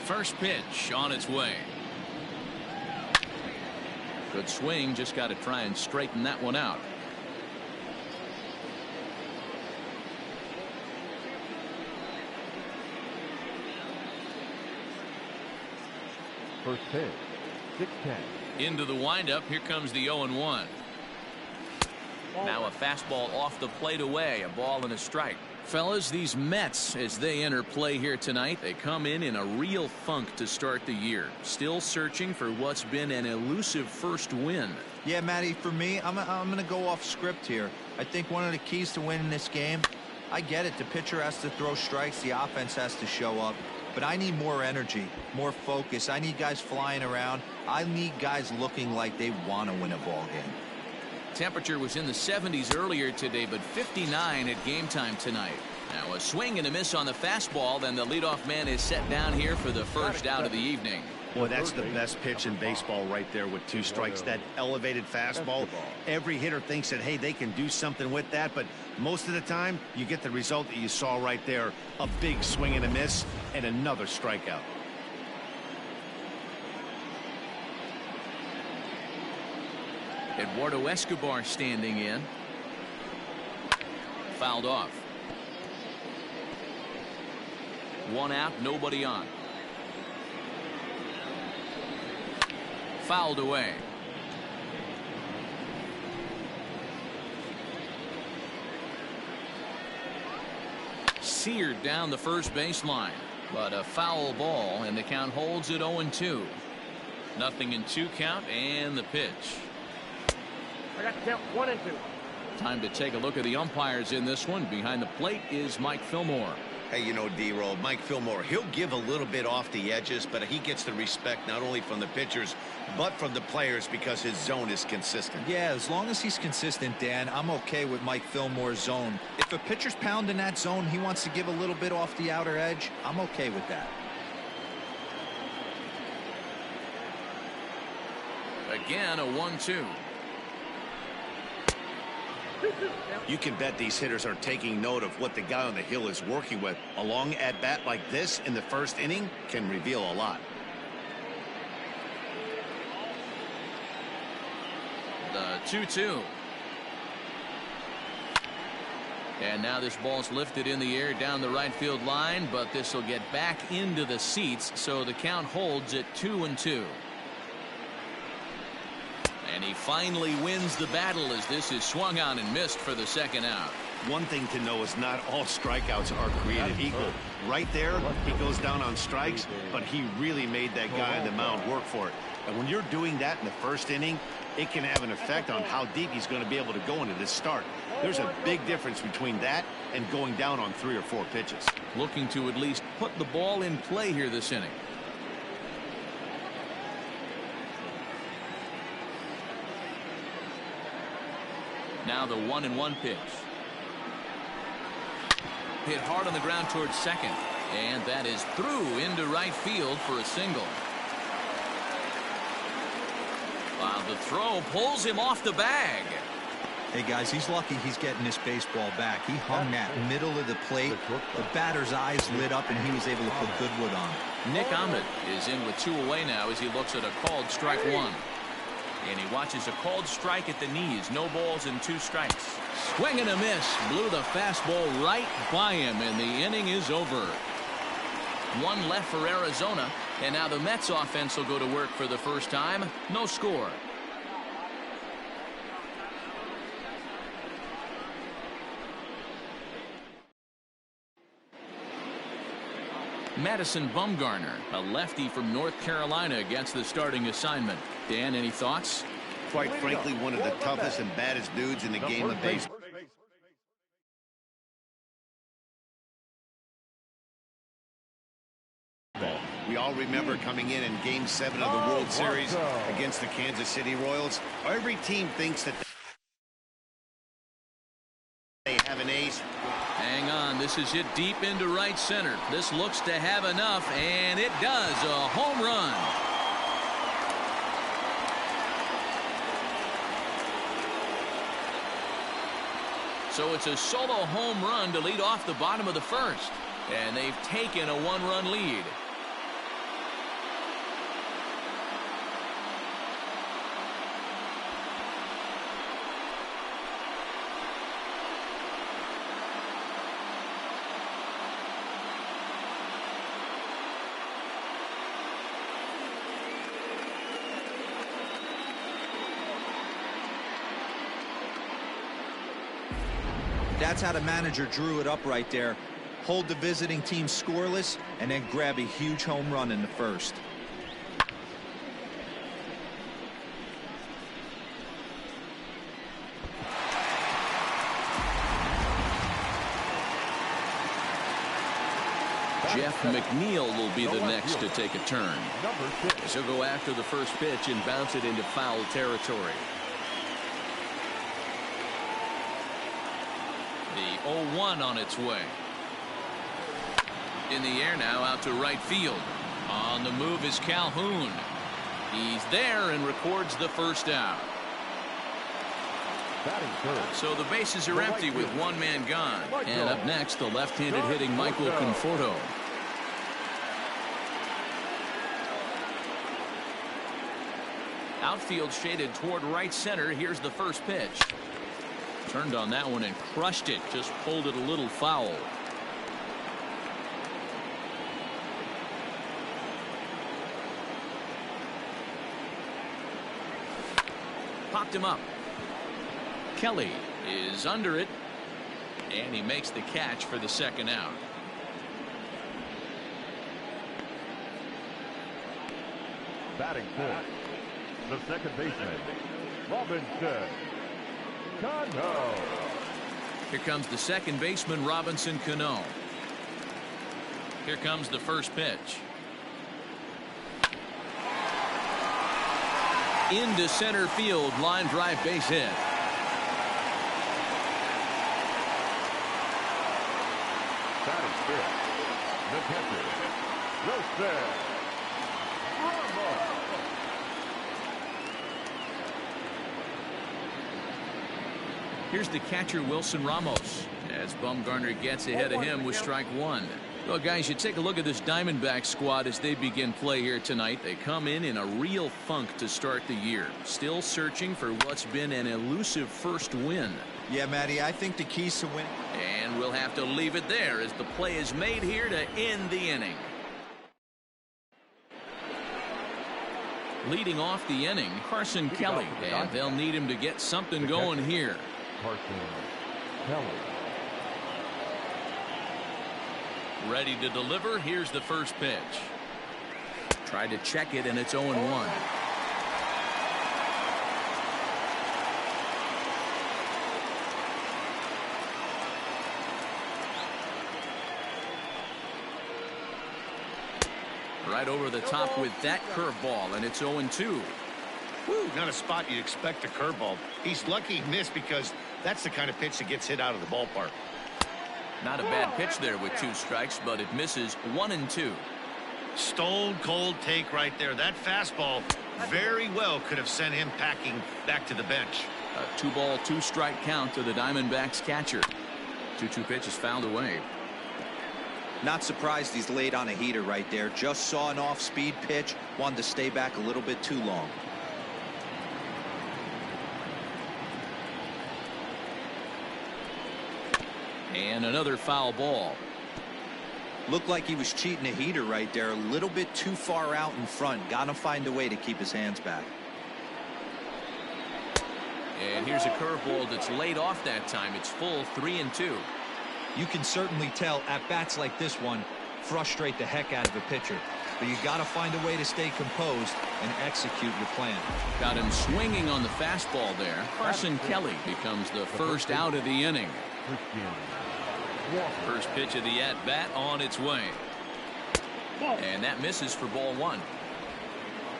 First pitch on its way. Good swing, just got to try and straighten that one out. First pitch, 6-10. Into the windup, here comes the 0-1. Now a fastball off the plate away, a ball and a strike. Fellas, these Mets, as they enter play here tonight, they come in a real funk to start the year. Still searching for what's been an elusive first win. Yeah, Matty, for me, I'm going to go off script here. I think one of the keys to winning this game, I get it, the pitcher has to throw strikes, the offense has to show up. But I need more energy, more focus. I need guys flying around. I need guys looking like they want to win a ball game. Temperature was in the 70s earlier today, but 59 at game time tonight. Now a swing and a miss on the fastball, then the leadoff man is set down here for the first out of the evening. Boy, that's the best pitch in baseball right there with 2 strikes. That elevated fastball. Every hitter thinks that, hey, they can do something with that, but most of the time you get the result that you saw right there. A big swing and a miss and another strikeout. Eduardo Escobar standing in. Fouled off. 1 out, nobody on. Fouled away. Seared down the first baseline, but a foul ball, and the count holds at 0-2. Nothing in 2 count, and the pitch. I got the count 1-2. Time to take a look at the umpires in this one. Behind the plate is Mike Fillmore. Hey, you know, D-Roll, Mike Fillmore, he'll give a little bit off the edges, but he gets the respect not only from the pitchers, but from the players because his zone is consistent. Yeah, as long as he's consistent, Dan, I'm okay with Mike Fillmore's zone. If a pitcher's pounding that zone, he wants to give a little bit off the outer edge, I'm okay with that. Again, a 1-2. You can bet these hitters are taking note of what the guy on the hill is working with. A long at bat like this in the first inning can reveal a lot. The 2-2. And now this ball's lifted in the air down the right field line, but this will get back into the seats, so the count holds at 2-2. And he finally wins the battle as this is swung on and missed for the second out. One thing to know is not all strikeouts are created equal. Right there, he goes down on strikes, but he really made that guy on the mound work for it. And when you're doing that in the first inning, it can have an effect on how deep he's going to be able to go into this start. There's a big difference between that and going down on 3 or 4 pitches. Looking to at least put the ball in play here this inning. Now the 1-1 pitch. Hit hard on the ground towards second, and that is through into right field for a single. While the throw pulls him off the bag. Hey guys, he's lucky he's getting this baseball back. He hung that middle of the plate. The batter's eyes lit up and he was able to put good wood on. Nick Ahmed is in with 2 away now as he looks at a called strike 1. And he watches a called strike at the knees. No balls and 2 strikes. Swing and a miss. Blew the fastball right by him, and the inning is over. 1 left for Arizona, and now the Mets offense will go to work for the first time. No score. Madison Bumgarner, a lefty from North Carolina, gets the starting assignment. Dan, any thoughts? Quite frankly, one of the toughest and baddest dudes in the game of baseball. We all remember coming in Game 7 of the World Series against the Kansas City Royals. Every team thinks that they have an ace. Hang on, this is hit deep into right center. This looks to have enough, and it does. A home run. So it's a solo home run to lead off the bottom of the first, and they've taken a 1-run lead. That's how the manager drew it up right there. Hold the visiting team scoreless and then grab a huge home run in the first. Jeff McNeil will be the next to take a turn. As he'll go after the first pitch and bounce it into foul territory. The 0-1 on its way. In the air now, out to right field. On the move is Calhoun. He's there and records the first out. So the bases are empty with one man gone. And up next, the left-handed hitting Michael Conforto. Outfield shaded toward right center. Here's the first pitch. Turned on that one and crushed it. Just pulled it a little foul. Popped him up. Kelly is under it. And he makes the catch for the second out. Batting fourth, the second baseman, Robinson Cano. Here comes the second baseman, Robinson Cano. Here comes the first pitch. Into center field, line drive, base hit. Batting fifth, the catcher, Wilson Ramos. Here's the catcher, Wilson Ramos, as Bumgarner gets ahead of him with strike one. Well, guys, you take a look at this Diamondbacks squad as they begin play here tonight. They come in a real funk to start the year. Still searching for what's been an elusive first win. Yeah, Matty, I think the keys to win. And we'll have to leave it there as the play is made here to end the inning. Leading off the inning, Carson Kelly, and they'll need him to get something going here. Carson Kelly. Ready to deliver. Here's the first pitch. Tried to check it, and it's 0-1. Right over the top with that curveball, and it's 0-2. Woo, not a spot you'd expect a curveball. He's lucky he missed because that's the kind of pitch that gets hit out of the ballpark. Not a bad pitch there with 2 strikes, but it misses 1-2. Stone cold take right there. That fastball very well could have sent him packing back to the bench. A 2-ball, 2-strike count to the Diamondbacks catcher. 2-2 pitch is fouled away. Not surprised he's laid on a heater right there. Just saw an off-speed pitch. Wanted to stay back a little bit too long. And another foul ball. Looked like he was cheating a heater right there. A little bit too far out in front. Gotta find a way to keep his hands back. And here's a curveball that's laid off that time. It's full 3-2. You can certainly tell at bats like this one frustrate the heck out of a pitcher. But you got to find a way to stay composed and execute your plan. Got him swinging on the fastball there. Carson Kelly becomes the first out of the inning. First pitch of the at-bat on its way. And that misses for ball 1.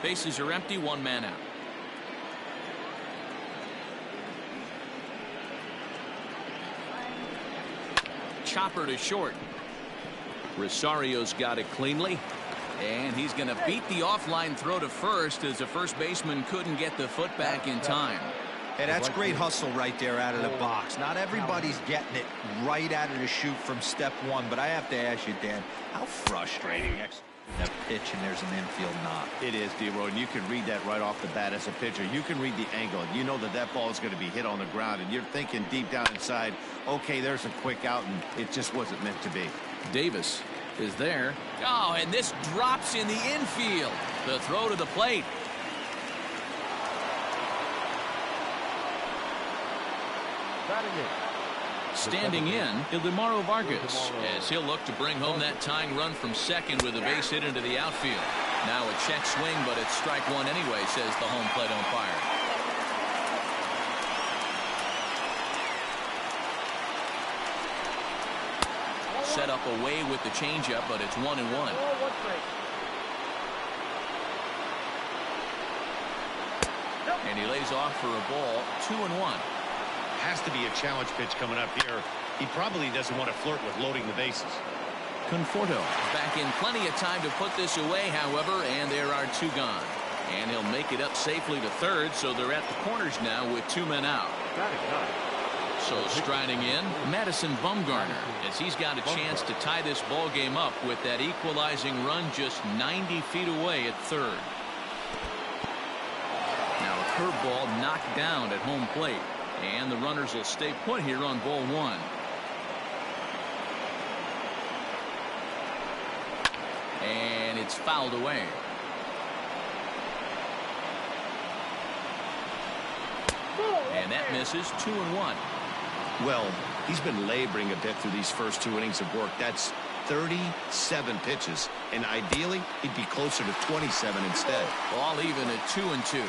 Bases are empty, 1 man out. Chopper to short. Rosario's got it cleanly. And he's going to beat the offline throw to first as the first baseman couldn't get the foot back in time. Hey, that's great hustle right there out of the box. Not everybody's getting it right out of the chute from step one, but I have to ask you, Dan, how frustrating that pitch and there's an infield knock. It is, D-Roy, and you can read that right off the bat as a pitcher. You can read the angle, and you know that that ball is going to be hit on the ground, and you're thinking deep down inside, okay, there's a quick out, and it just wasn't meant to be. Davis is there. Oh, and this drops in the infield. The throw to the plate. Standing in, Ildemaro Vargas, as he'll look to bring home that tying run from second with a base hit into the outfield. Now a check swing, but it's strike one anyway, says the home plate umpire. Set up away with the changeup, but it's 1-1. And he lays off for a ball, 2-1. Has to be a challenge pitch coming up here. He probably doesn't want to flirt with loading the bases. Conforto back in plenty of time to put this away, however, and there are two gone. And he'll make it up safely to third, so they're at the corners now with two men out. So striding in, Madison Bumgarner, as he's got a chance to tie this ball game up with that equalizing run just 90 feet away at third. Now a curveball knocked down at home plate, and the runners will stay put here on ball one. And it's fouled away. And that misses, 2-1. Well, he's been laboring a bit through these first two innings of work. That's 37 pitches, and ideally he'd be closer to 27 instead. All even at 2-2.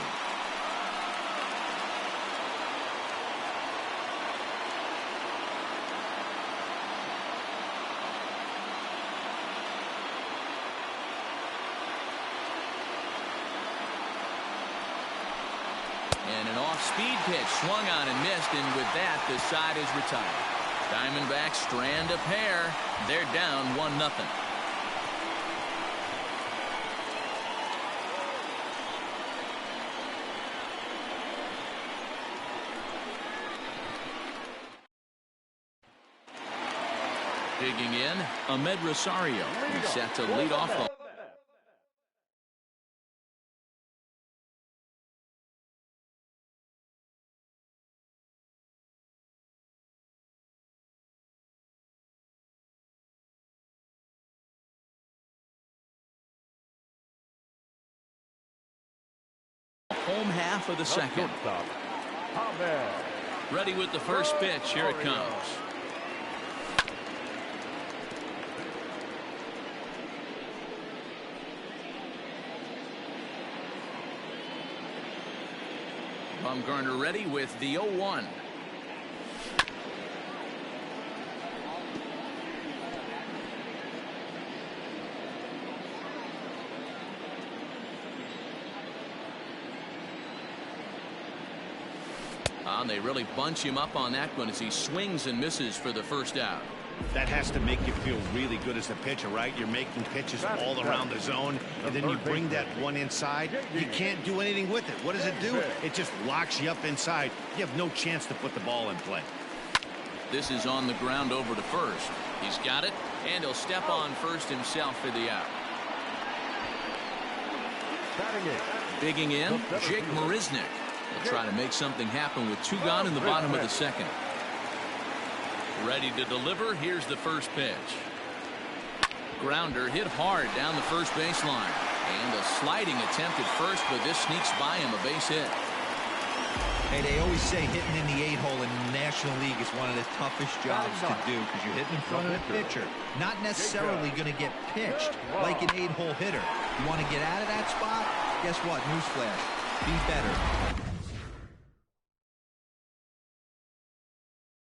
And an off-speed pitch swung on and missed, and with that, the side is retired. Diamondbacks strand a pair. They're down 1-0. Digging in, Ahmed Rosario. He's set to lead off the home half of the second. Ready with the first pitch. Here it comes. Bumgarner ready with the 0-1. They really bunch him up on that one as he swings and misses for the first out. That has to make you feel really good as a pitcher, right? You're making pitches all around the zone, and then you bring that one inside. You can't do anything with it. What does it do? It just locks you up inside. You have no chance to put the ball in play. This is on the ground over to first. He's got it, and he'll step on first himself for the out. Digging in, Jake Marisnick. He'll try to make something happen with two gone in the bottom of the second. Ready to deliver. Here's the first pitch. Grounder hit hard down the first baseline. And a sliding attempt at first, but this sneaks by him, a base hit. Hey, they always say hitting in the 8-hole in the National League is one of the toughest jobs to do because you're hitting in front of the pitcher. Not necessarily going to get pitched like an 8-hole hitter. You want to get out of that spot? Guess what? Newsflash. Be better.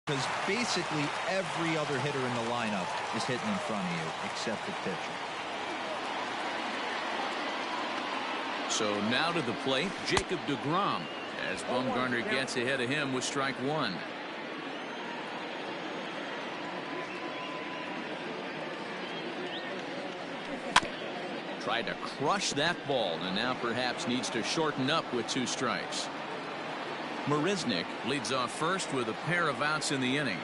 Because basically every other hitter in the lineup is hitting in front of you except the pitcher. So now to the plate, Jacob deGrom, as Bumgarner gets ahead of him with strike one. Tried to crush that ball and now perhaps needs to shorten up with two strikes. Marisnick leads off first with a pair of outs in the inning.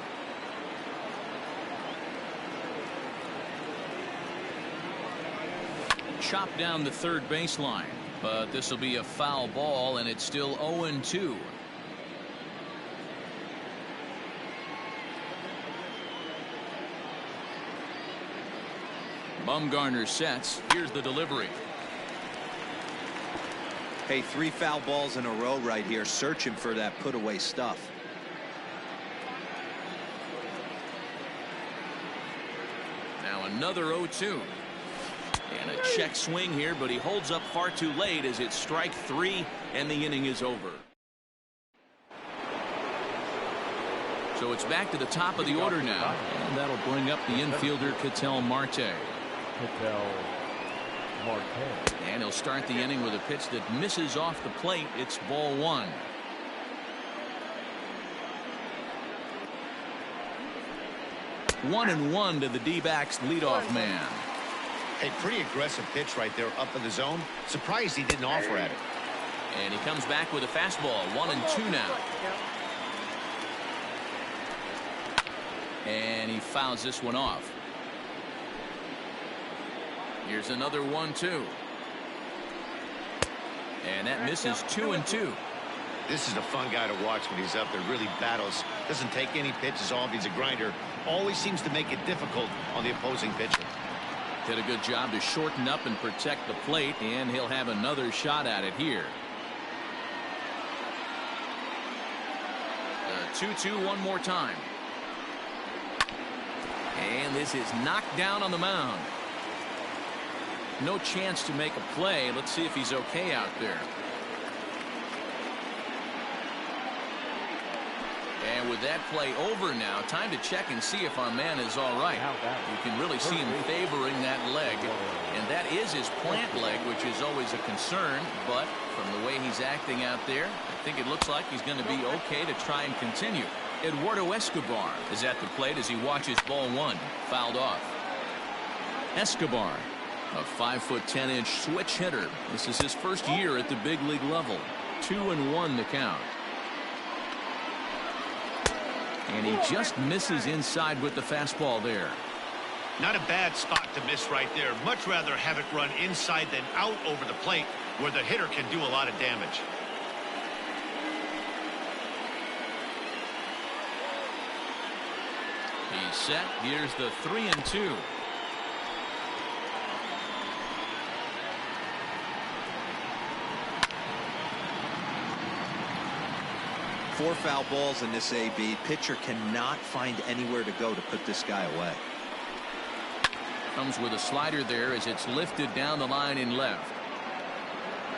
Chopped down the third baseline, but this will be a foul ball and it's still 0-2. Bumgarner sets. Here's the delivery. Hey, 3 foul balls in a row right here, searching for that put away stuff. Now another 0-2. And a check swing here, but he holds up far too late as it's strike 3 and the inning is over. So it's back to the top of the order now, and that'll bring up the infielder Ketel Marte. Ketel Marte. And he'll start the inning with a pitch that misses off the plate. It's ball 1. One and one to the D-backs leadoff man. A pretty aggressive pitch right there up in the zone. Surprised he didn't offer at it. And he comes back with a fastball. 1-2 now. And he fouls this one off. Here's another 1-2. And that misses 2-2. This is a fun guy to watch when he's up there. Really battles. Doesn't take any pitches off. He's a grinder. Always seems to make it difficult on the opposing pitcher. Did a good job to shorten up and protect the plate, and he'll have another shot at it here. 2-2 one more time. And this is knocked down on the mound. No chance to make a play. Let's see if he's okay out there. And with that play over now, time to check and see if our man is all right. You can really see him favoring that leg, and that is his plant leg, which is always a concern. But from the way he's acting out there, I think it looks like he's going to be okay to try and continue. Eduardo Escobar is at the plate as he watches ball 1 fouled off. Escobar, a 5'10" switch hitter. This is his first year at the big league level. 2-1 the count. And he just misses inside with the fastball there. Not a bad spot to miss right there. Much rather have it run inside than out over the plate where the hitter can do a lot of damage. He's set. Here's the 3-2. Four foul balls in this AB. Pitcher cannot find anywhere to go to put this guy away. Comes with a slider there as it's lifted down the line in left.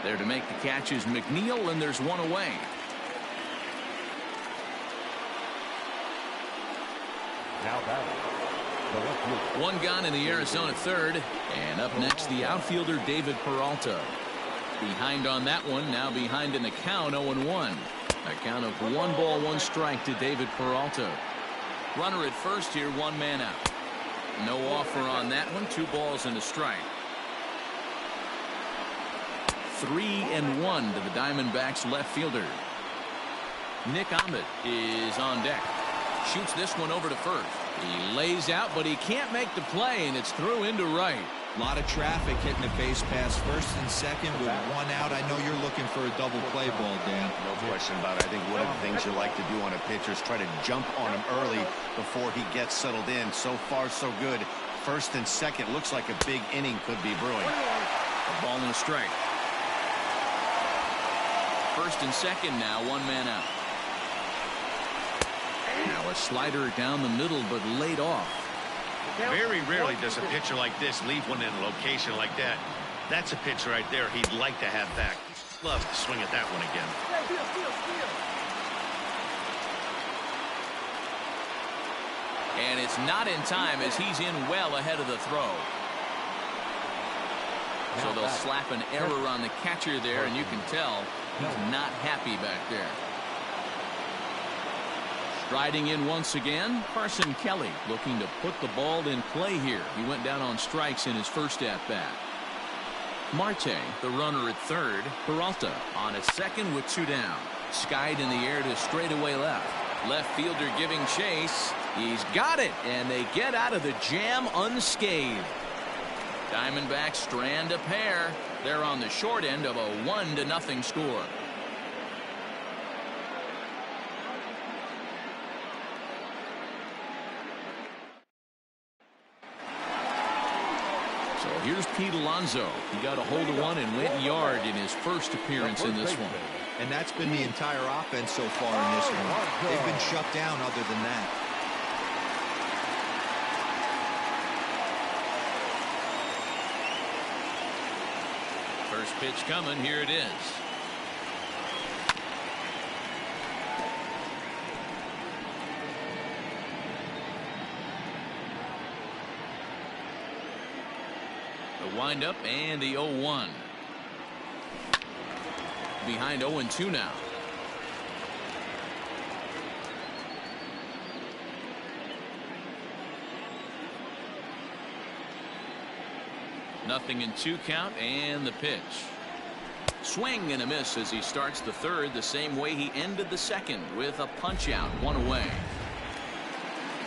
There to make the catch is McNeil, and there's one away. Now batting. One gone in the Arizona third. And up next, the outfielder David Peralta. Behind on that one, now behind in the count, 0-1. A count of 1 ball, 1 strike to David Peralta. Runner at first here, 1 man out. No offer on that one. 2 balls and a strike. 3-1 to the Diamondbacks left fielder. Nick Ahmed is on deck. Shoots this one over to first. He lays out, but he can't make the play, and it's through into right. A lot of traffic hitting the base pass first and second with 1 out. I know you're looking for a double play ball, Dan. No question about it. I think one of the things you like to do on a pitcher is try to jump on him early before he gets settled in. So far, so good. First and second looks like a big inning could be brewing. A ball and a strike. First and second now, 1 man out. Now a slider down the middle, but laid off. Very rarely does a pitcher like this leave one in a location like that. That's a pitch right there he'd like to have back. Love to swing at that one again. And it's not in time as he's in well ahead of the throw. So they'll slap an error on the catcher there, and you can tell he's not happy back there. Striding in once again, Carson Kelly looking to put the ball in play here. He went down on strikes in his first at-bat. Marte, the runner at third. Peralta on at second with 2 down. Skied in the air to straightaway left. Left fielder giving chase. He's got it, and they get out of the jam unscathed. Diamondbacks strand a pair. They're on the short end of a 1-0 score. So here's Pete Alonso. He got a hold of one and went yard in his first appearance in this one. And that's been the entire offense so far in this one. They've been shut down other than that. First pitch coming. Here it is. The windup and the 0-1. Behind 0-2 now. Nothing in 2 count, and the pitch. Swing and a miss as he starts the third the same way he ended the second, with a punch out, 1 away.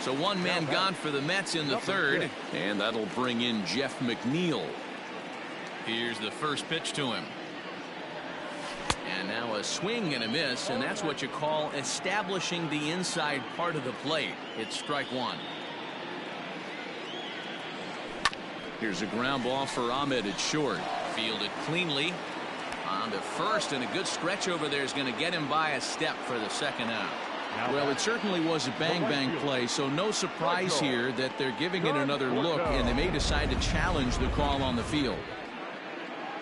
So 1 man gone for the Mets in the third, and that'll bring in Jeff McNeil. Here's the first pitch to him. And now a swing and a miss, and that's what you call establishing the inside part of the plate. It's strike 1. Here's a ground ball for Ahmed at short. Fielded cleanly. On to first, and a good stretch over there is going to get him by a step for the second out. Well, it certainly was a bang-bang play, so no surprise here that they're giving it another look, and they may decide to challenge the call on the field.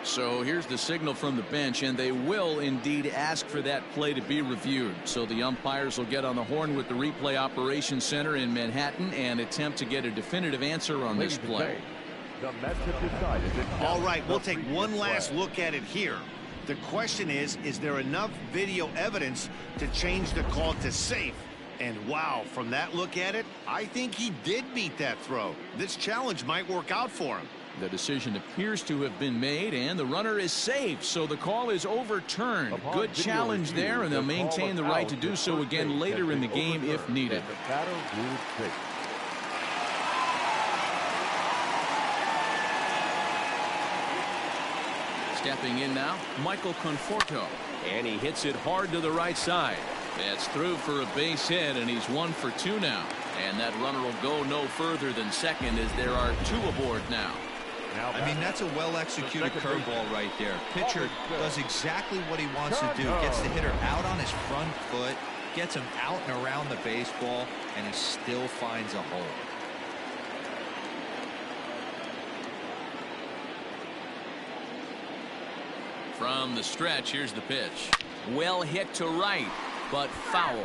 So here's the signal from the bench, and they will indeed ask for that play to be reviewed. So the umpires will get on the horn with the replay operations center in Manhattan and attempt to get a definitive answer on this play. The Mets have decided that all right, we'll take one last look at it here. The question is there enough video evidence to change the call to safe? And wow, from that look at it, I think he did beat that throw. This challenge might work out for him. The decision appears to have been made, and the runner is safe, so the call is overturned. Good challenge there, and they'll maintain the right to do so again later in the game if needed. Stepping in now, Michael Conforto, and he hits it hard to the right side. That's through for a base hit, and he's 1 for 2 now. And that runner will go no further than second as there are 2 aboard now. I mean, that's a well-executed curveball right there. Pitcher does exactly what he wants to do. Gets the hitter out on his front foot, gets him out and around the baseball, and he still finds a hole. From the stretch, here's the pitch. Well hit to right, but foul.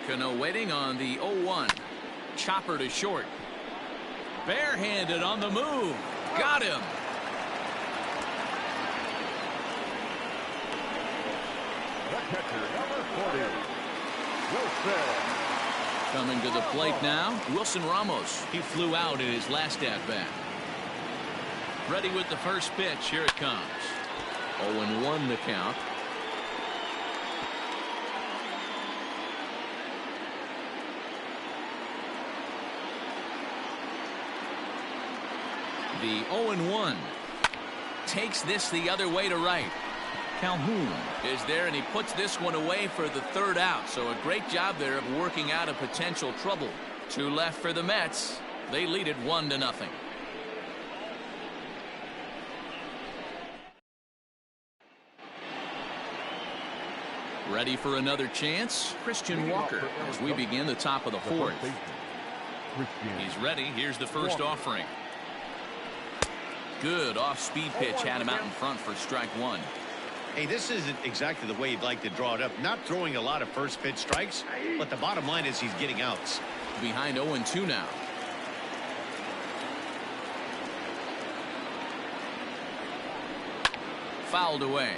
Cano waiting on the 0-1. Chopper to short. Barehanded on the move. Got him. The catcher, number 40, Wilson. Coming to the plate now, Wilson Ramos. He flew out in his last at-bat. Ready with the first pitch. Here it comes. 0-1 the count. The 0-1 takes this the other way to right. Calhoun is there, and he puts this one away for the third out. So a great job there of working out a potential trouble. 2 left for the Mets. They lead it 1-0. Ready for another chance? Christian Walker as we begin the top of the 4th. He's ready. Here's the first offering. Good off-speed pitch had him out in front for strike 1. Hey, this isn't exactly the way you'd like to draw it up. Not throwing a lot of first pitch strikes, but the bottom line is he's getting outs. Behind 0-2 now. Fouled away.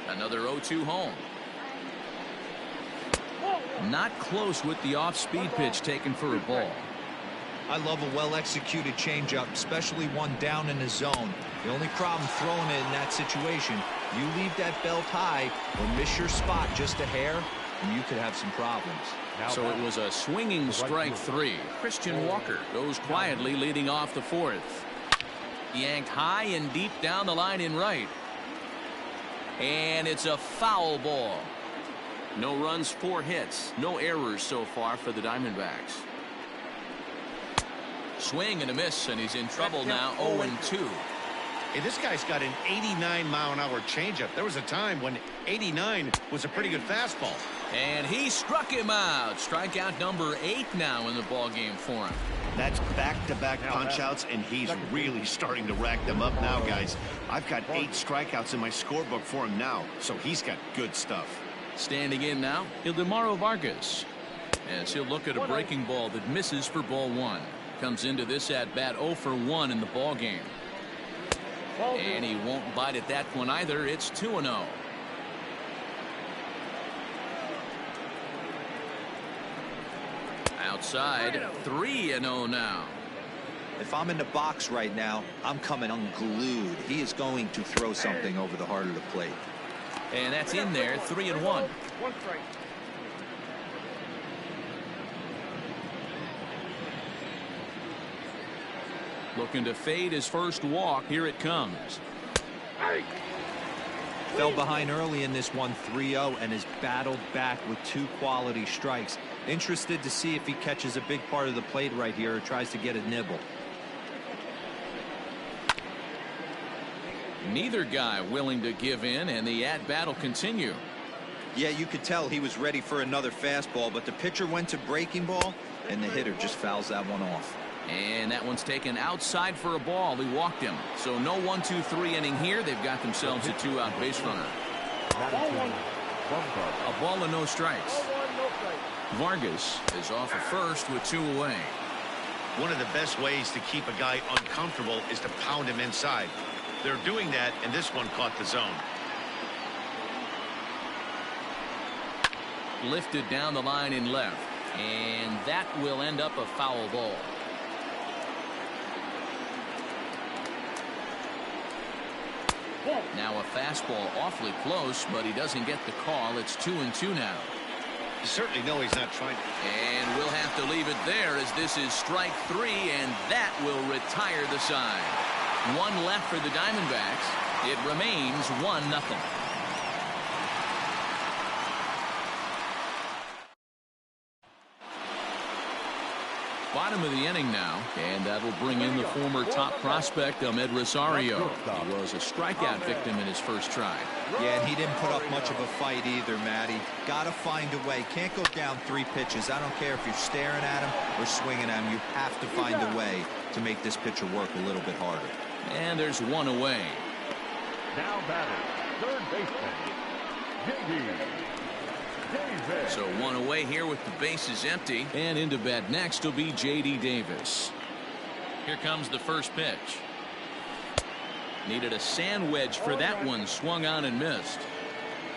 Another 0-2 home. Not close with the off-speed pitch taken for a ball. I love a well-executed changeup, especially one down in the zone. The only problem throwing it in that situation, you leave that belt high or miss your spot just a hair, and you could have some problems. So it was a swinging strike 3. Christian Walker goes quietly leading off the 4th. Yanked high and deep down the line in right. And it's a foul ball. No runs, 4 hits, no errors so far for the Diamondbacks. Swing and a miss, and he's in trouble now. 0-2. Hey, this guy's got an 89-mile-an-hour changeup. There was a time when 89 was a pretty good fastball. And he struck him out. Strikeout number 8 now in the ball game for him. That's back-to-back punch-outs, and he's really starting to rack them up now, guys. I've got 8 strikeouts in my scorebook for him now, so he's got good stuff. Standing in now, Ildemaro Vargas, as he'll look at a breaking ball that misses for ball 1. Comes into this at-bat 0 for 1 in the ball game. And he won't bite at that one either. It's 2-0. Outside, 3-0 now. If I'm in the box right now, I'm coming unglued. He is going to throw something over the heart of the plate. And that's in there, 3-1. 1 strike. Looking to fade his first walk. Here it comes. Fell behind early in this one, 3-0, and has battled back with 2 quality strikes. Interested to see if he catches a big part of the plate right here or tries to get a nibble. Neither guy willing to give in, and the at-bat will continue. Yeah, you could tell he was ready for another fastball, but the pitcher went to breaking ball, and the hitter just fouls that one off. And that one's taken outside for a ball. He walked him. So no 1-2-3 inning here. They've got themselves a 2-out base runner. A ball and no strikes. Vargas is off at first with 2 away. One of the best ways to keep a guy uncomfortable is to pound him inside. They're doing that, and this one caught the zone. Lifted down the line in left. And that will end up a foul ball. Now a fastball awfully close, but he doesn't get the call. It's 2-2 now. You certainly know he's not trying. And we'll have to leave it there as this is strike 3, and that will retire the side. 1 left for the Diamondbacks. It remains 1-0. Bottom of the inning now, and that will bring in the former top prospect Ahmed Rosario. He was a strikeout victim in his first try. Yeah, and he didn't put up much of a fight either, Matty. Got to find a way. Can't go down 3 pitches. I don't care if you're staring at him or swinging at him. You have to find a way to make this pitcher work a little bit harder. And there's 1 away. Now batting, third baseman, J.D. Davis. So 1 away here with the bases empty. And into bat next will be J.D. Davis. Here comes the first pitch. Needed a sand wedge for that one. Swung on and missed.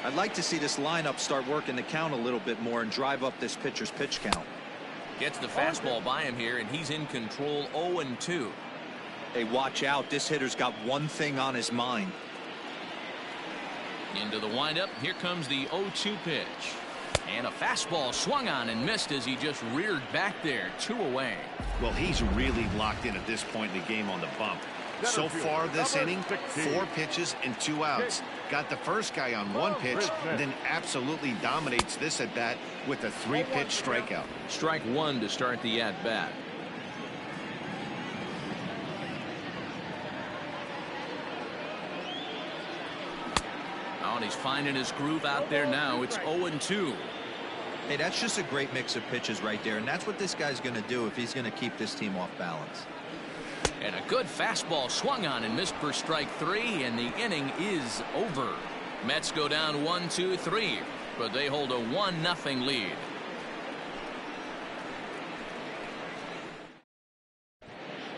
I'd like to see this lineup start working the count a little bit more and drive up this pitcher's pitch count. Gets the fastball by him here, and he's in control. 0-2. Hey, watch out. This hitter's got one thing on his mind. Into the windup. Here comes the 0-2 pitch. And a fastball swung on and missed as he just reared back there. 2 away. Well, he's really locked in at this point in the game on the bump. So far this inning, 4 pitches and 2 outs. Got the first guy on 1 pitch, and then absolutely dominates this at bat with a 3-pitch strikeout. Strike 1 to start the at bat. Oh, and he's finding his groove out there now. It's 0-2. Hey, that's just a great mix of pitches right there, and that's what this guy's going to do if he's going to keep this team off balance. And a good fastball swung on and missed for strike 3, and the inning is over. Mets go down 1-2-3, but they hold a 1-0 lead.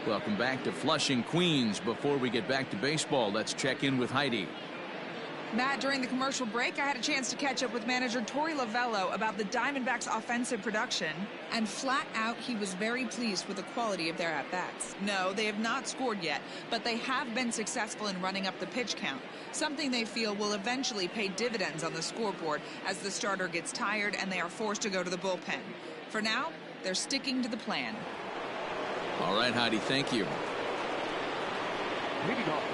Welcome back to Flushing, Queens. Before we get back to baseball, let's check in with Heidi. Matt, during the commercial break, I had a chance to catch up with manager Torey Lovello about the Diamondbacks' offensive production, and flat out, he was very pleased with the quality of their at-bats. No, they have not scored yet, but they have been successful in running up the pitch count, something they feel will eventually pay dividends on the scoreboard as the starter gets tired and they are forced to go to the bullpen. For now, they're sticking to the plan. All right, Heidi, thank you.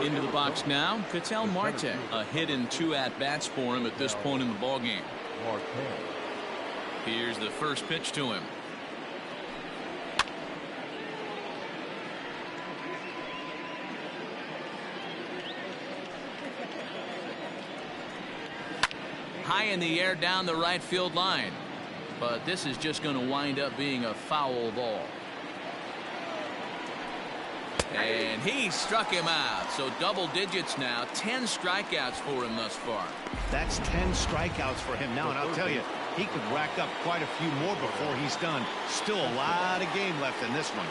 Into the box now, Ketel Marte. A hit and 2 at-bats for him at this point in the ballgame. Here's the first pitch to him. high in the air down the right field line. But this is just going to wind up being a foul ball. And he struck him out. So double digits now. 10 strikeouts for him thus far. That's 10 strikeouts for him now. And I'll tell you, he could rack up quite a few more before he's done. Still a lot of game left in this one.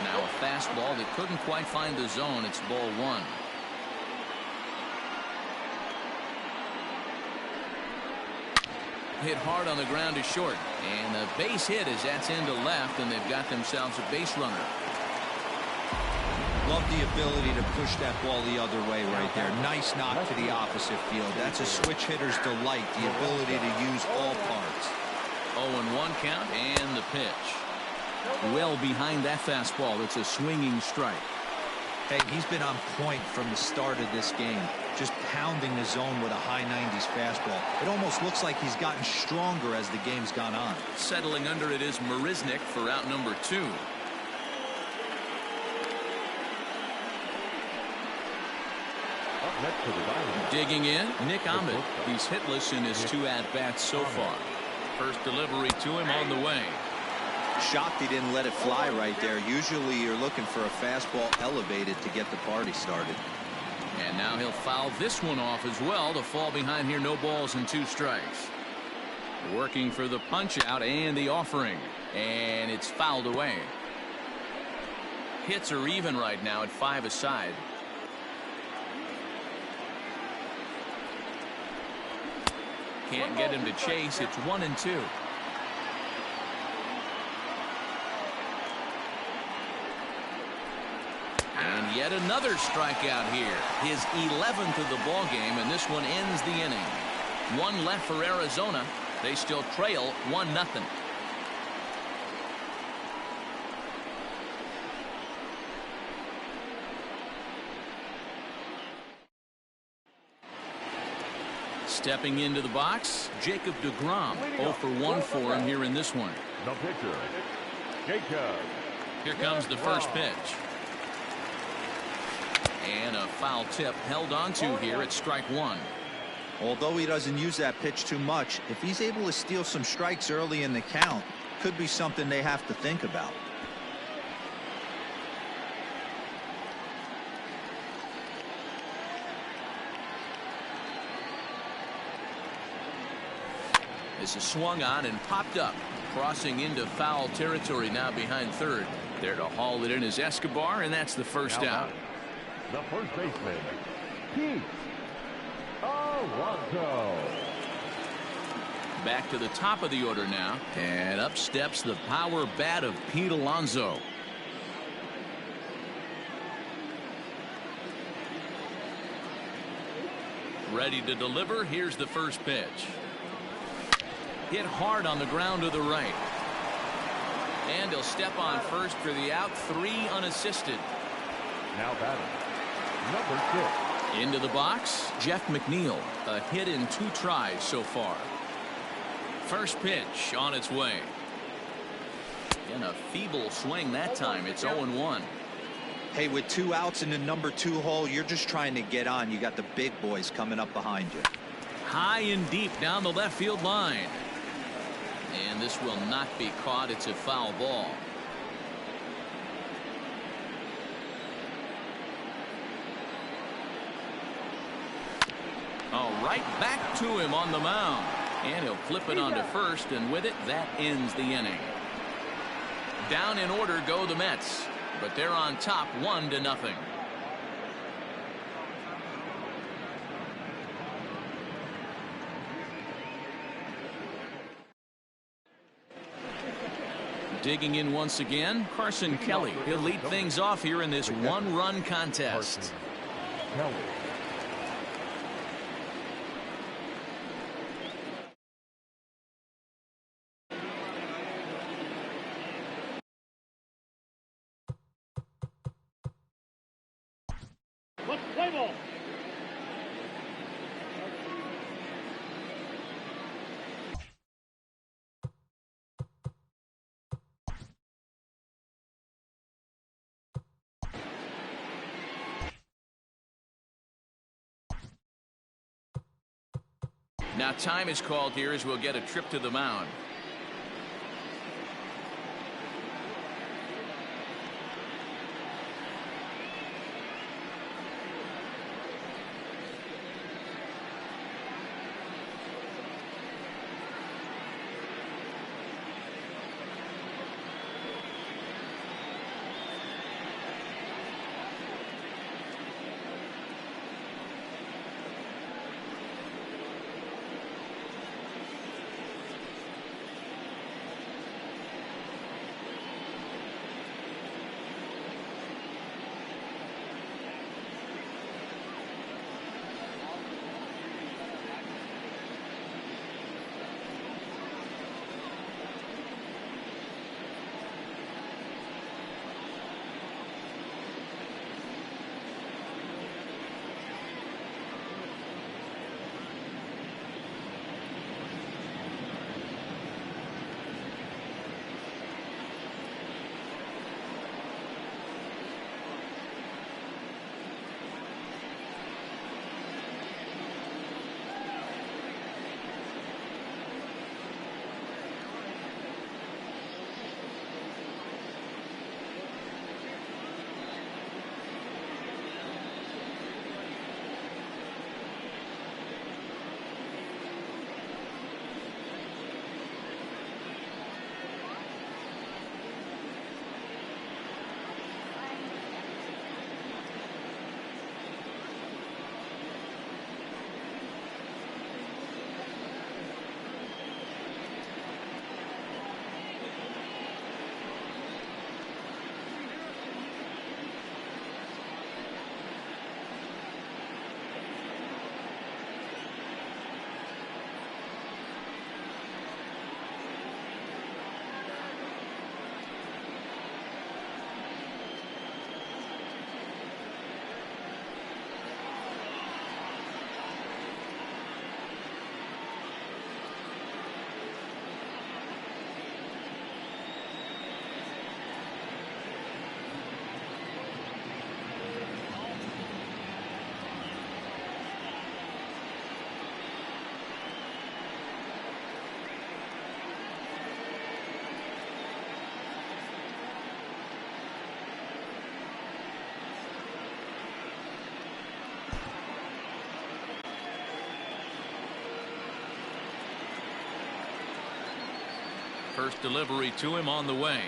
Now a fastball that couldn't quite find the zone. It's ball one. Hit hard on the ground to short. And the base hit as that's into left, and they've got themselves a base runner. Love the ability to push that ball the other way right there. Nice knock to the opposite field. That's a switch hitter's delight, the ability to use all parts. 0-1 count and the pitch. Well behind that fastball. It's a swinging strike. Hey, he's been on point from the start of this game. Just pounding the zone with a high 90s fastball. It almost looks like he's gotten stronger as the game's gone on. Settling under it is Marisnick for out number 2. Next to the Diamondbacks. Digging in, Nick Ahmed. He's hitless in his 2 at-bats so far. First delivery to him on the way. Shocked he didn't let it fly right there. Usually you're looking for a fastball elevated to get the party started. And now he'll foul this one off as well to fall behind here. No balls and 2 strikes. Working for the punch out and the offering. And it's fouled away. Hits are even right now at 5 aside. Can't get him to chase. It's 1-2. And yet another strikeout here. His 11th of the ball game, and this one ends the inning. 1 left for Arizona. They still trail 1-0. Stepping into the box, Jacob deGrom. 0 for 1 for him here in this one. The pitcher, Jacob. Here comes the first pitch. And a foul tip held onto here at strike 1. Although he doesn't use that pitch too much, if he's able to steal some strikes early in the count, could be something they have to think about. This is swung on and popped up, crossing into foul territory now behind third. There to haul it in is Escobar, and that's the first out. The first baseman, Pete Alonso. Back to the top of the order now, and up steps the power bat of Pete Alonso. Ready to deliver. Here's the first pitch. Hit hard on the ground to the right. And he'll step on first for the out. 3 unassisted. Now batting, number 6. Into the box, Jeff McNeil. A hit in 2 tries so far. First pitch on its way. And a feeble swing that time. It's 0-1. Hey, with 2 outs in the number 2 hole, you're just trying to get on. You got the big boys coming up behind you. High and deep down the left field line. And this will not be caught. It's a foul ball. All right, back to him on the mound. And he'll flip it onto first, and with it, that ends the inning. Down in order go the Mets, but they're on top 1-0. Digging in once again, Carson Kelly. He'll lead things off here in this 1-run contest. Kelly. Now time is called here as we'll get a trip to the mound. First delivery to him on the way.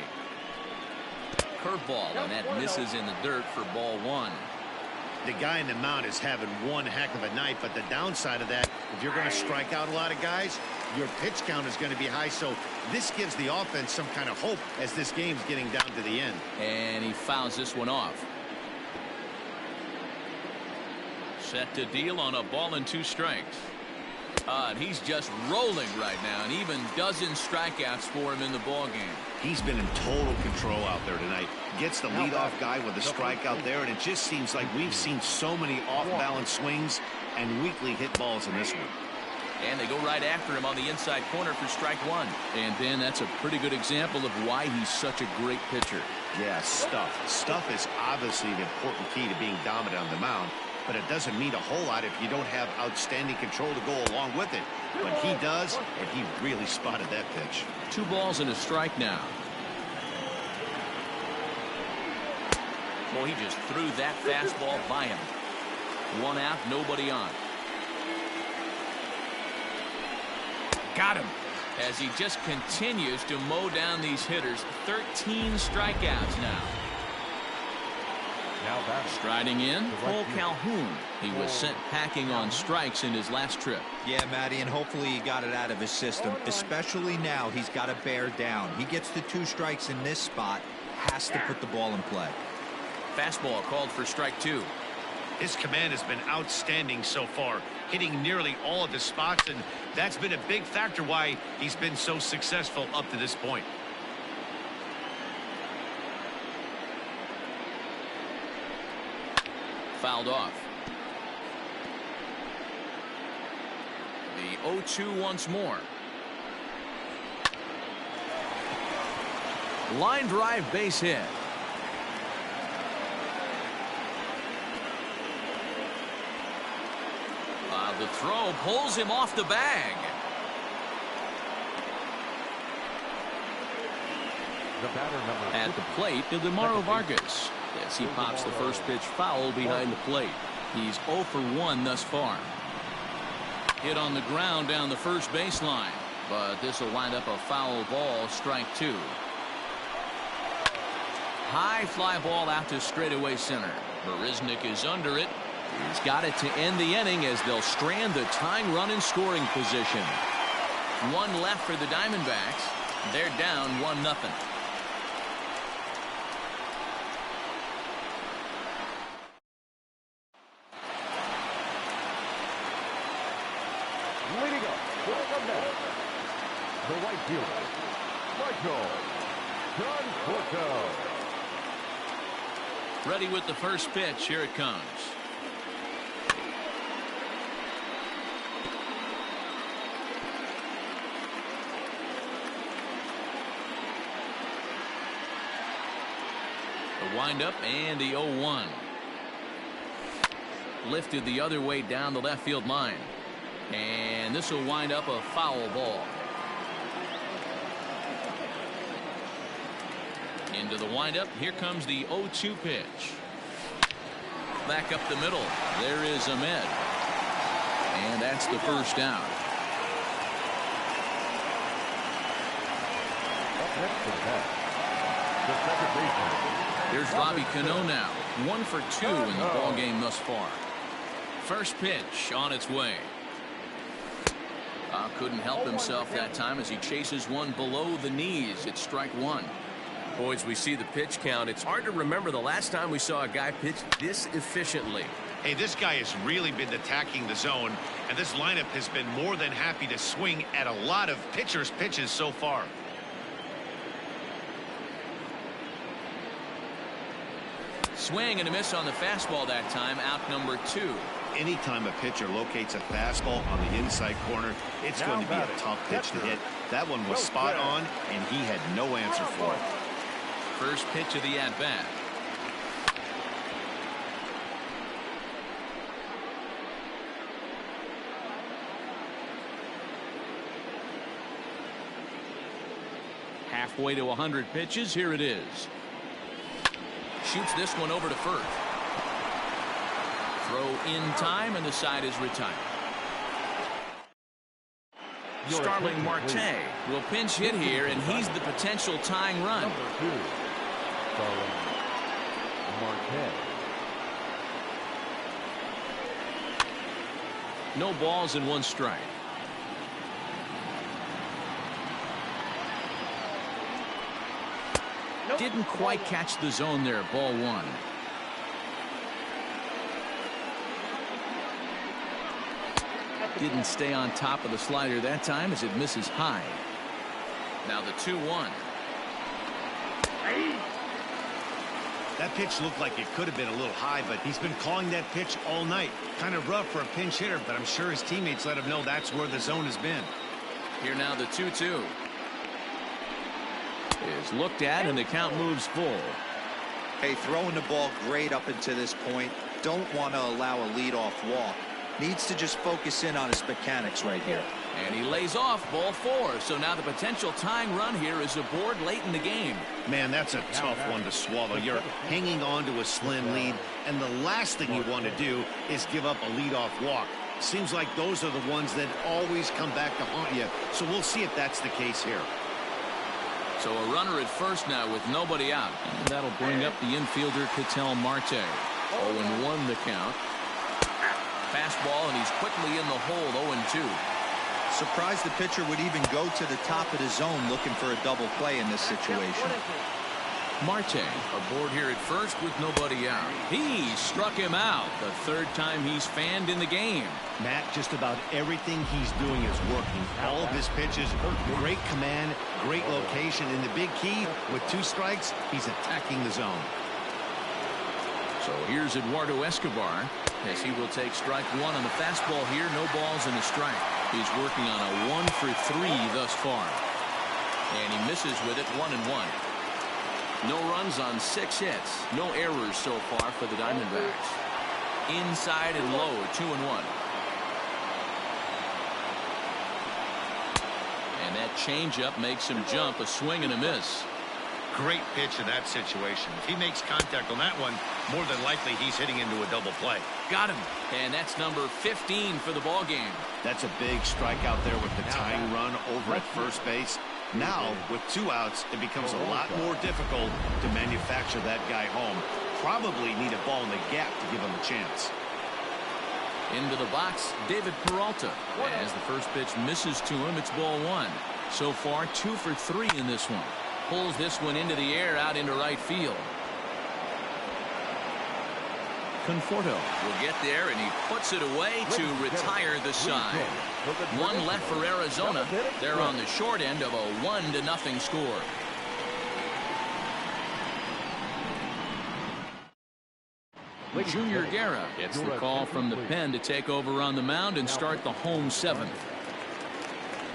Curveball, and that misses in the dirt for ball one. The guy in the mound is having one heck of a night, but the downside of that, if you're going to strike out a lot of guys, your pitch count is going to be high. So this gives the offense some kind of hope as this game's getting down to the end. And he fouls this one off. Set to deal on a ball and 2 strikes. And he's just rolling right now, and even dozens strikeouts for him in the ball game. He's been in total control out there tonight. Gets the leadoff guy with a strikeout there, and it just seems like we've seen so many off-balance swings and weakly hit balls in this one. And they go right after him on the inside corner for strike 1. And Ben, that's a pretty good example of why he's such a great pitcher. Yeah, stuff. Stuff is obviously the important key to being dominant on the mound. But it doesn't mean a whole lot if you don't have outstanding control to go along with it. But he does, and he really spotted that pitch. 2 balls and a strike now. Well, he just threw that fastball by him. 1 out, nobody on. Got him. As he just continues to mow down these hitters. 13 strikeouts now. Striding in, Cole Calhoun. He was sent packing on strikes in his last trip. Yeah, Matty, and hopefully he got it out of his system. Especially now, he's got to bear down. He gets the 2 strikes in this spot, has to put the ball in play. Fastball called for strike 2. His command has been outstanding so far, hitting nearly all of the spots, and that's been a big factor why he's been so successful up to this point. Fouled off. The 0-2 once more. Line drive base hit. The throw pulls him off the bag. The batter number At the plate, Ildemaro Vargas. As he pops the first pitch foul behind the plate. He's 0 for 1 thus far. Hit on the ground down the first baseline. But this will wind up a foul ball, strike 2. High fly ball out to straightaway center. Marisnick is under it. He's got it to end the inning as they'll strand the tying run in scoring position. 1 left for the Diamondbacks. They're down 1-0. leading up to the net. The right fielder, Michael Conforto. Ready with the first pitch. Here it comes. The windup and the 0-1. Lifted the other way down the left field line. And this will wind up a foul ball. Into the windup. Here comes the 0-2 pitch. Back up the middle. There is Ahmed. And that's the first out. Up next to the bat, the second baseman. Here's Robbie Cano now. 1 for 2 in the ball game thus far. First pitch on its way. Couldn't help himself that time as he chases one below the knees. It's strike 1. Boys, we see the pitch count. It's hard to remember the last time we saw a guy pitch this efficiently. Hey, this guy has really been attacking the zone, and this lineup has been more than happy to swing at a lot of pitchers' pitches so far. Swing and a miss on the fastball that time. Out number 2. Anytime a pitcher locates a fastball on the inside corner, it's going to be a tough pitch to hit. That one was spot on, and he had no answer for it. First pitch of the at-bat. Halfway to 100 pitches. Here it is. Shoots this one over to first. Throw in time, and the side is retired. Starling Marte will pinch hit here, and he's the potential tying run. Number 2, Starling Marte. No balls and 1 strike. Didn't quite catch the zone there. Ball 1. Didn't stay on top of the slider that time as it misses high. Now the 2-1. That pitch looked like it could have been a little high, but he's been calling that pitch all night. Kind of rough for a pinch hitter, but I'm sure his teammates let him know that's where the zone has been. Here now the 2-2. Is looked at, and the count moves full. Hey, throwing the ball great up until this point. Don't want to allow a leadoff walk. Needs to just focus in on his mechanics right here. And he lays off ball 4. So now the potential tying run here is aboard late in the game. Man, that's a tough one to swallow. You're hanging on to a slim lead, and the last thing you want to do is give up a leadoff walk. Seems like those are the ones that always come back to haunt you. So we'll see if that's the case here. So a runner at first now with nobody out. And that'll bring up the infielder Ketel Marte. 0-1 the count. Fastball, and he's quickly in the hole. 0-2. Surprised the pitcher would even go to the top of the zone looking for a double play in this situation. Marte aboard here at first with nobody out. He struck him out. The 3rd time he's fanned in the game. Matt, just about everything he's doing is working. All of his pitches, great command, great location, and the big key, with 2 strikes, he's attacking the zone. So here's Eduardo Escobar as he will take strike 1 on the fastball here. No balls and a strike. He's working on a 1 for 3 thus far. And he misses with it. 1-1. No runs on 6 hits. No errors so far for the Diamondbacks. Inside and low. 2-1. And that changeup makes him jump. A swing and a miss. Great pitch in that situation. If he makes contact on that one, more than likely he's hitting into a double play. Got him. And that's number 15 for the ball game. That's a big strikeout there with the tying run over at first base. Now, with 2 outs, it becomes a lot more difficult to manufacture that guy home. Probably need a ball in the gap to give him a chance. Into the box, David Peralta. As the first pitch misses to him, it's ball 1. So far, 2 for 3 in this one. Pulls this one into the air out into right field. Conforto will get there, and he puts it away to retire the side. 1 left for Arizona. They're on the short end of a 1-0 score. Junior Guerra gets the call from the pen to take over on the mound and start the home 7th.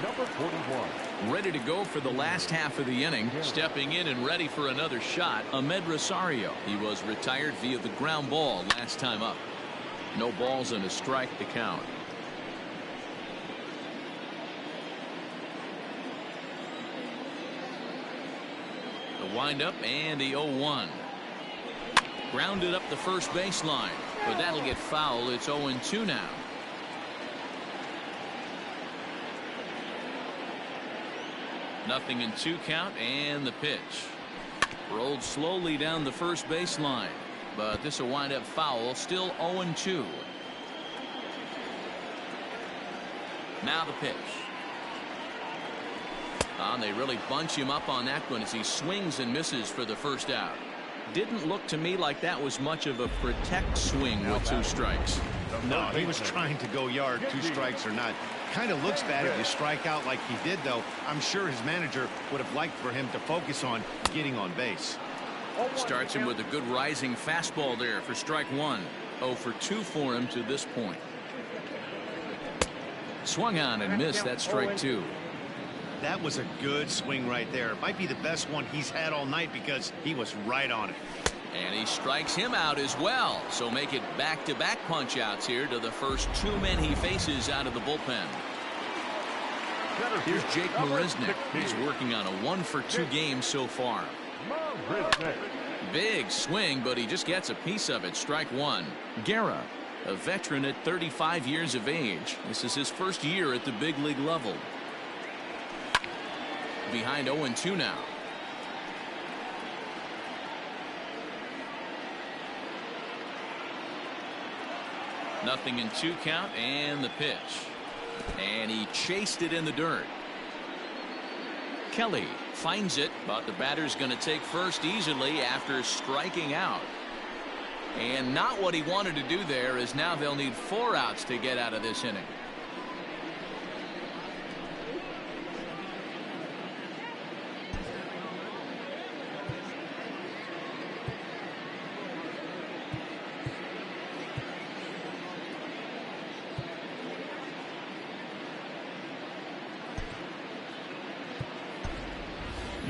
Number 41. Ready to go for the last half of the inning. Stepping in and ready for another shot, Ahmed Rosario. He was retired via the ground ball last time up. No balls and a strike to count. The windup and the 0-1. Grounded up the first baseline, but that'll get foul. It's 0-2 now. Nothing in 2 count, and the pitch. Rolled slowly down the first baseline, but this will wind up foul. Still 0-2. Now the pitch. And they really bunch him up on that one as he swings and misses for the first out. Didn't look to me like that was much of a protect swing with 2 strikes. No, he was trying to go yard, 2 strikes or not. Kind of looks bad if you strike out like he did, though. I'm sure his manager would have liked for him to focus on getting on base. Starts him with a good rising fastball there for strike 1. 0 for 2 for him to this point. Swung on and missed. That strike 2. That was a good swing right there. It might be the best one he's had all night because he was right on it. And he strikes him out as well. So make it back-to-back punch-outs here to the first 2 men he faces out of the bullpen. Here's Jake Marisnick. He's working on a 1 for 2 game so far. Big swing, but he just gets a piece of it. Strike 1. Guerra, a veteran at 35 years of age. This is his first year at the big league level. Behind 0-2 now. Nothing in 2 count, and the pitch. And he chased it in the dirt. Kelly finds it, but the batter's going to take first easily after striking out. And not what he wanted to do there, as now they'll need 4 outs to get out of this inning.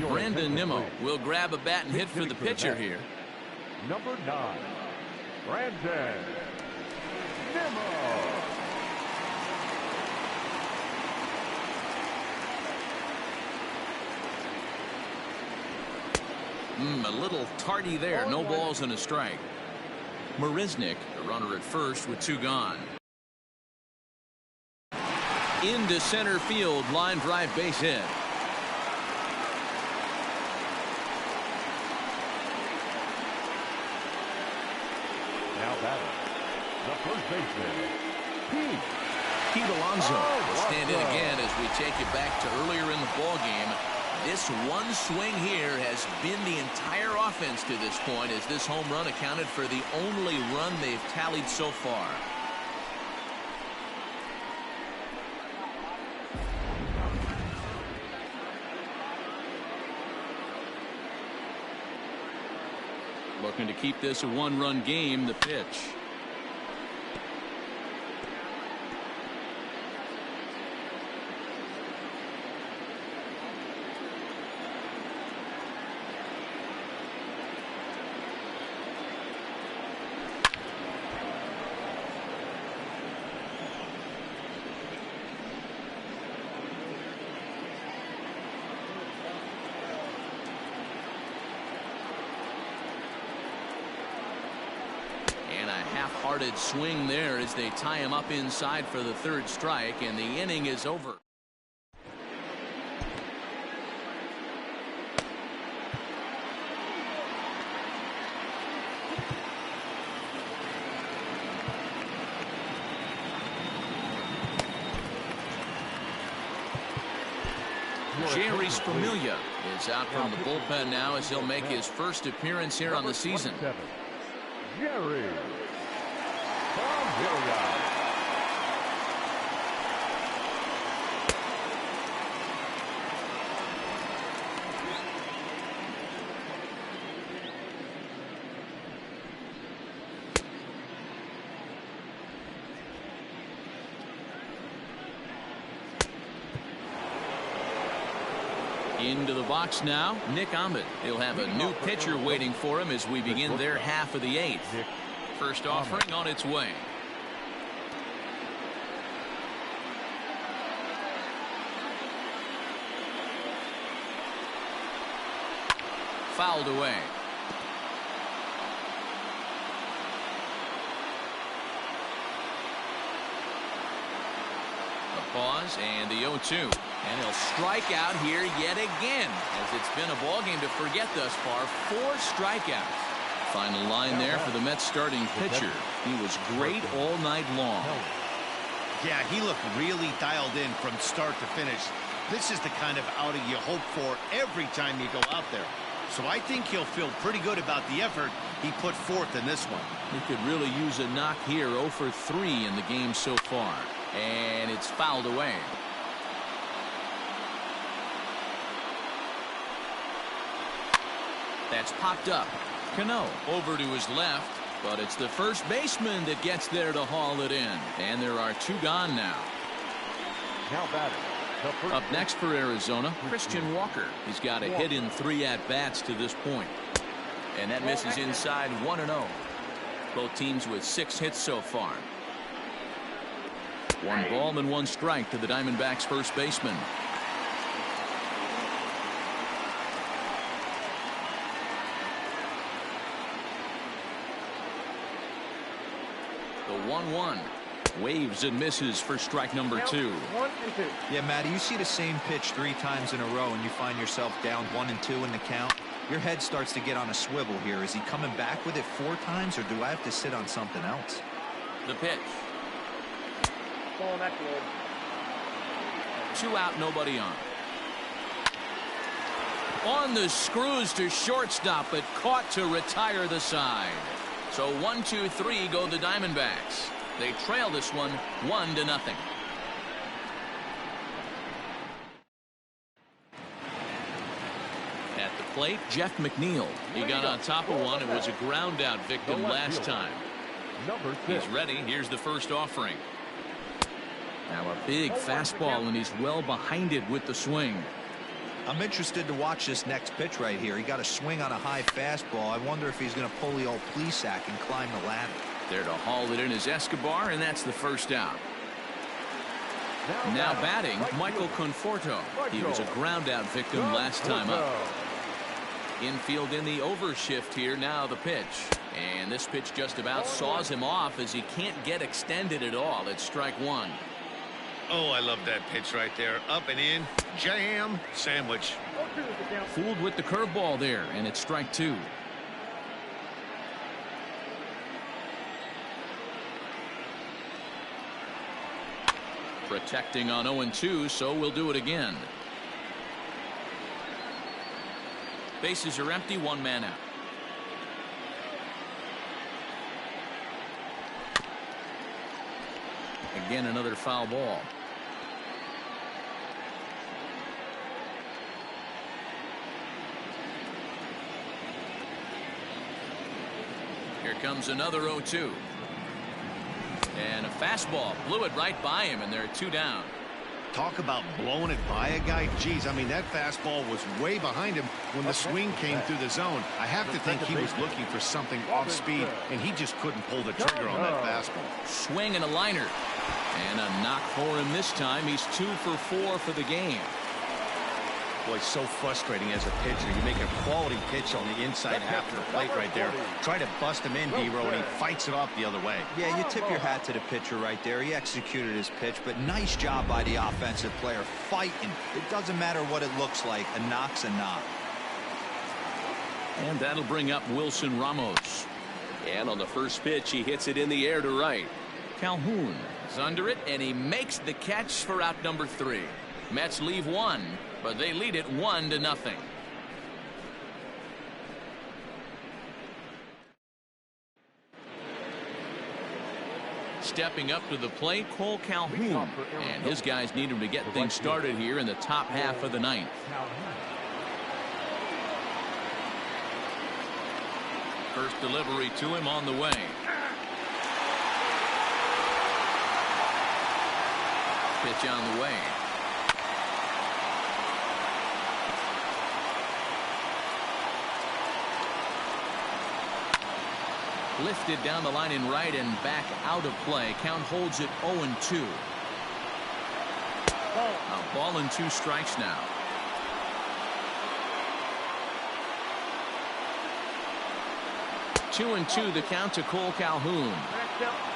Brandon Nimmo will grab a bat and hit for the pitcher here. Number 9, Brandon Nimmo. A little tardy there. No balls and a strike. Marisnick, the runner at first with 2 gone. Into center field, line drive base hit. Now batting, the first baseman, Pete Alonso will stand in again as we take you back to earlier in the ball game. This one swing here has been the entire offense to this point, as this home run accounted for the only run they've tallied so far. Looking to keep this a 1-run game. The pitch. And a half-hearted swing there as they tie him up inside for the third strike, and the inning is over. Jerry's Familia is out from the bullpen now as he'll make his first appearance here on the season. Jerry Familia. Into the box now, Nick Ahmed. He'll have a new pitcher waiting for him as we begin their half of the eighth. First offering on its way. Fouled away. A pause and the 0-2. And he'll strike out here yet again, as it's been a ball game to forget thus far. 4 strikeouts. Final line there for the Mets starting pitcher. He was great all night long. Yeah, he looked really dialed in from start to finish. This is the kind of outing you hope for every time you go out there. So I think he'll feel pretty good about the effort he put forth in this one. He could really use a knock here. 0 for 3 in the game so far. And it's fouled away. That's popped up. Cano over to his left, but it's the first baseman that gets there to haul it in. And there are 2 gone now. Now batting. Up next for Arizona, Christian Walker. He's got a hit in 3 at-bats to this point. And that misses inside 1-0. Both teams with 6 hits so far. 1 ball and 1 strike to the Diamondbacks first baseman. The 1-1 waves and misses for strike number 2. 1 and 2. Yeah, Matty, you see the same pitch 3 times in a row and you find yourself down 1 and 2 in the count. Your head starts to get on a swivel here. Is he coming back with it 4 times, or do I have to sit on something else? The pitch. 2 out, nobody on. On the screws to shortstop, but caught to retire the side. So 1, 2, 3 go the Diamondbacks. They trail this one 1-0. At the plate, Jeff McNeil. He got on top of one and was a ground out victim last time. He's ready. Here's the first offering. Now a big fastball, and he's well behind it with the swing. I'm interested to watch this next pitch right here. He got a swing on a high fastball. I wonder if he's going to pull the old Plesac and climb the ladder. There to haul it in is Escobar, and that's the first out. Now batting, Michael Conforto. He was a ground out victim last time up. Infield in the overshift here. Now the pitch. And this pitch just about saws him off as he can't get extended at all. It's strike 1. Oh, I love that pitch right there. Up and in. Jam. Sandwich. Fooled with the curveball there, and it's strike 2. Protecting on 0-2, so we'll do it again. Bases are empty, 1 man out. Again, another foul ball. Here comes another 0-2. And a fastball blew it right by him, and there are 2 down. Talk about blowing it by a guy. Geez, I mean, that fastball was way behind him when the swing came through the zone. I have to think he was looking for something off speed, and he just couldn't pull the trigger on that fastball. Swing and a liner. And a knock for him this time. He's 2 for 4 for the game. Boy, so frustrating as a pitcher. You make a quality pitch on the inside half of the plate right there. Try to bust him in, D-Row, and he fights it off the other way. Yeah, you tip your hat to the pitcher right there. He executed his pitch, but nice job by the offensive player fighting. It doesn't matter what it looks like. A knock's a knock. And that'll bring up Wilson Ramos. And on the first pitch, he hits it in the air to right. Calhoun is under it, and he makes the catch for out number 3. Mets leave one, but they lead it 1-0. Stepping up to the plate, Cole Calhoun, and his guys need him to get things started here in the top half of the 9th. First delivery to him on the way. Pitch on the way. Lifted down the line in right and back out of play. Count holds it 0-2. A ball and 2 strikes now. Two and 2 the count to Cole Calhoun.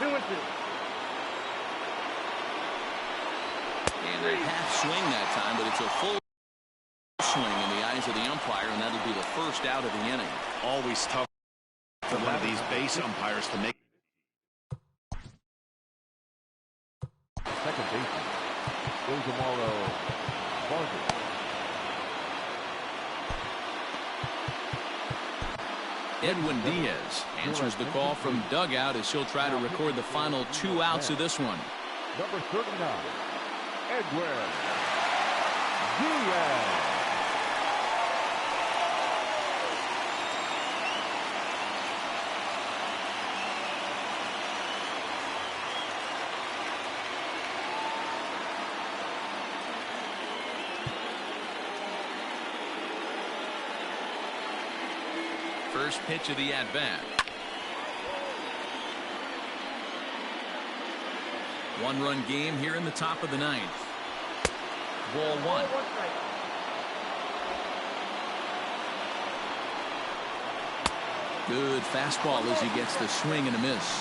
2-2. And a half swing that time, but it's a full swing in the eyes of the umpire, and that'll be the first out of the inning. Always tough for one of these base umpires to make. Second baseman, Ilgamaro Vargas. Edwin Diaz answers the call from dugout as he'll try to record the final 2 outs of this one. Number 39, Edwin Diaz. First pitch of the at-bat. 1-run game here in the top of the 9th. Ball 1. Good fastball as he gets the swing and a miss.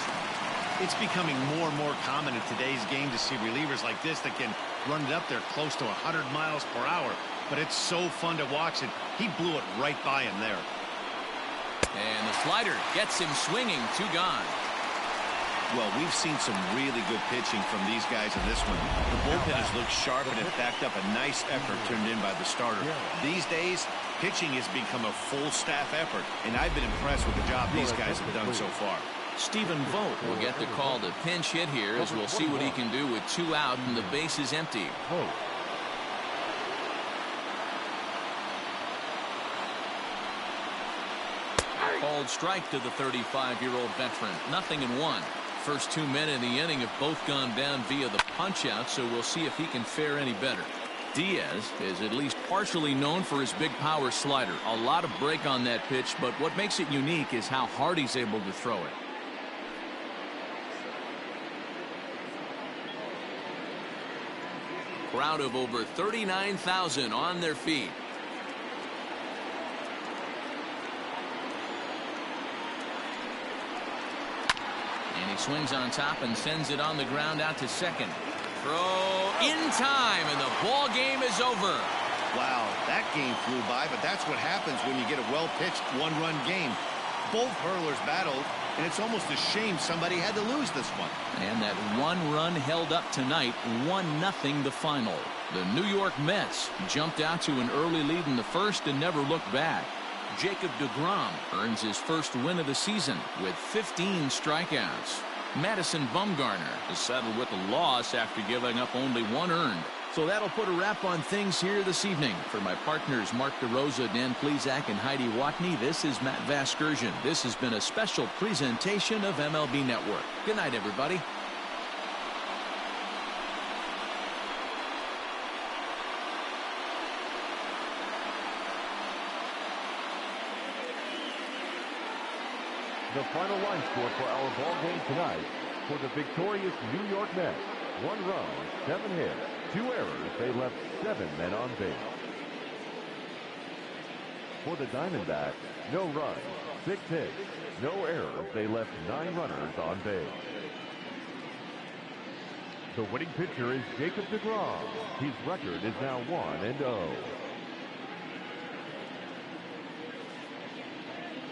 It's becoming more and more common in today's game to see relievers like this that can run it up there close to 100 miles per hour. But it's so fun to watch it. He blew it right by him there. And the slider gets him swinging. 2 gone. Well, we've seen some really good pitching from these guys in this one. The bullpen has looked sharp and it backed up a nice effort turned in by the starter. These days, pitching has become a full staff effort, and I've been impressed with the job these guys have done so far. Stephen Vogt will get the call to pinch hit here as we'll see what he can do with 2 out and the base is empty. Called strike to the 35-year-old veteran. 0-1. First 2 men in the inning have both gone down via the punch-out, so we'll see if he can fare any better. Diaz is at least partially known for his big power slider. A lot of break on that pitch, but what makes it unique is how hard he's able to throw it. Crowd of over 39,000 on their feet. And he swings on top and sends it on the ground out to second. Throw in time, and the ball game is over. Wow, that game flew by, but that's what happens when you get a well-pitched 1-run game. Both hurlers battled, and it's almost a shame somebody had to lose this one. And that 1 run held up tonight, 1-0 the final. The New York Mets jumped out to an early lead in the first and never looked back. Jacob deGrom earns his first win of the season with 15 strikeouts. Madison Bumgarner is settled with a loss after giving up only 1 earned. So that'll put a wrap on things here this evening. For my partners Mark DeRosa, Dan Plesac, and Heidi Watney, this is Matt Vasgersian. This has been a special presentation of MLB Network. Good night, everybody. The final line score for our ball game tonight. For the victorious New York Mets, 1 run, 7 hits, 2 errors. They left 7 men on base. For the Diamondbacks, no runs, 6 hits, no errors. They left 9 runners on base. The winning pitcher is Jacob deGrom. His record is now 1-0.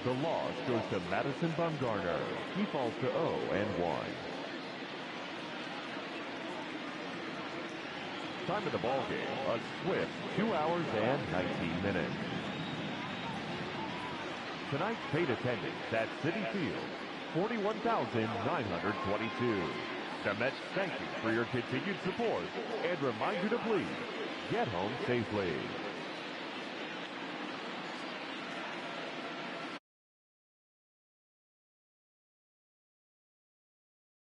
The loss goes to Madison Bumgarner. He falls to 0-1. Time of the ball game, a swift 2 hours and 19 minutes. Tonight's paid attendance at Citi Field, 41,922. The Mets thank you for your continued support and remind you to please get home safely.